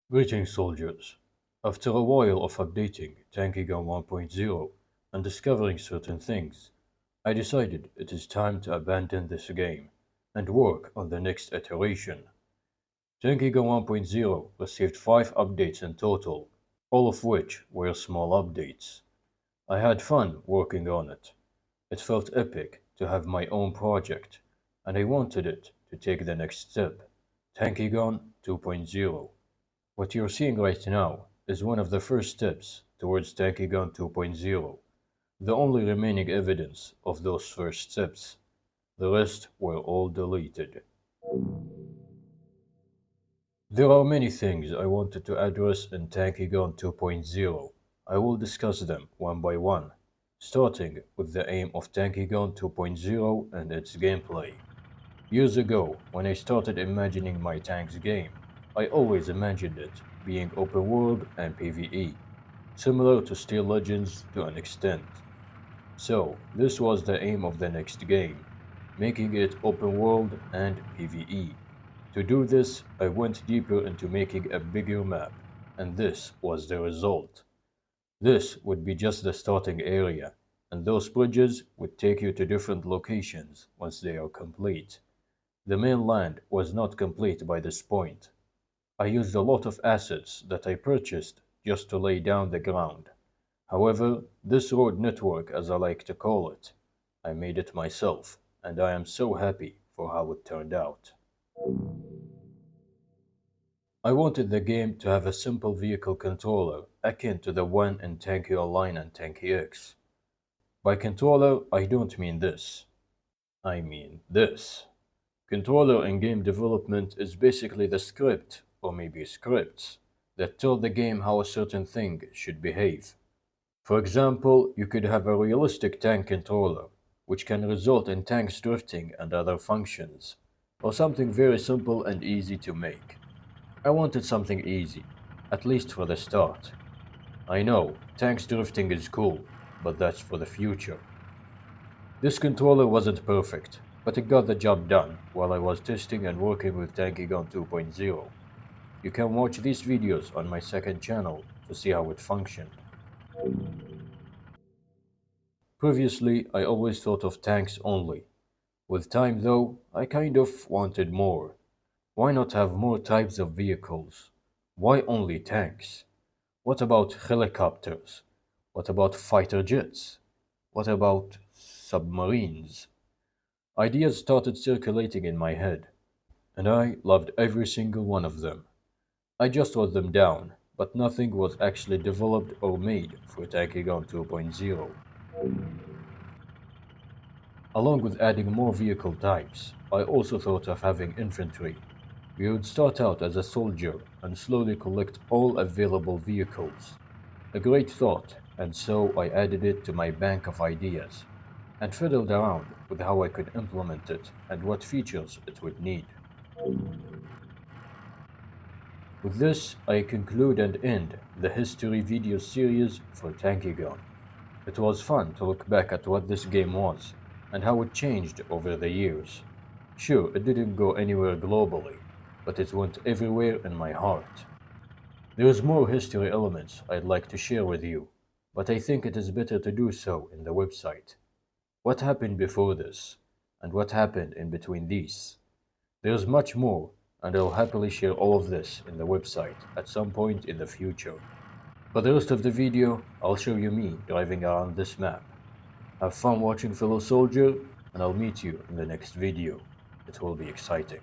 Greetings, soldiers. After a while of updating Tankigon 1.0 and discovering certain things, I decided it is time to abandon this game and work on the next iteration. Tankigon 1.0 received 5 updates in total, all of which were small updates. I had fun working on it. It felt epic to have my own project, and I wanted it to take the next step, Tankigon 2.0. What you're seeing right now is one of the first steps towards Tankigon 2.0, the only remaining evidence of those first steps. The rest were all deleted. There are many things I wanted to address in Tankigon 2.0. I will discuss them one by one, starting with the aim of Tankigon 2.0 and its gameplay. Years ago, when I started imagining my tanks game, I always imagined it being open world and PvE, similar to Steel Legends to an extent. So, this was the aim of the next game, making it open world and PvE. To do this, I went deeper into making a bigger map, and this was the result. This would be just the starting area, and those bridges would take you to different locations once they are complete. The mainland was not complete by this point. I used a lot of assets that I purchased just to lay down the ground. However, this road network, as I like to call it, I made it myself, and I am so happy for how it turned out. I wanted the game to have a simple vehicle controller akin to the one in Tanki Online and Tanki X. By controller, I don't mean this. I mean this. Controller in game development is basically the script, or maybe scripts, that tell the game how a certain thing should behave. For example, you could have a realistic tank controller, which can result in tanks drifting and other functions, or something very simple and easy to make. I wanted something easy, at least for the start. I know, tanks drifting is cool, but that's for the future. This controller wasn't perfect, but it got the job done while I was testing and working with Tankigon 2.0. You can watch these videos on my second channel to see how it functioned. Previously, I always thought of tanks only. With time though, I kind of wanted more. Why not have more types of vehicles? Why only tanks? What about helicopters? What about fighter jets? What about submarines? Ideas started circulating in my head, and I loved every single one of them. I just wrote them down, but nothing was actually developed or made for Tankigon 2.0. Along with adding more vehicle types, I also thought of having infantry. We would start out as a soldier and slowly collect all available vehicles. A great thought, and so I added it to my bank of ideas, and fiddled around with how I could implement it and what features it would need. With this, I conclude and end the history video series for Tankigon. It was fun to look back at what this game was, and how it changed over the years. Sure, it didn't go anywhere globally, but it went everywhere in my heart. There's more history elements I'd like to share with you, but I think it is better to do so in the website. What happened before this, and what happened in between these? There's much more, and I'll happily share all of this in the website at some point in the future. For the rest of the video, I'll show you me driving around this map. Have fun watching, fellow soldier, and I'll meet you in the next video. It will be exciting.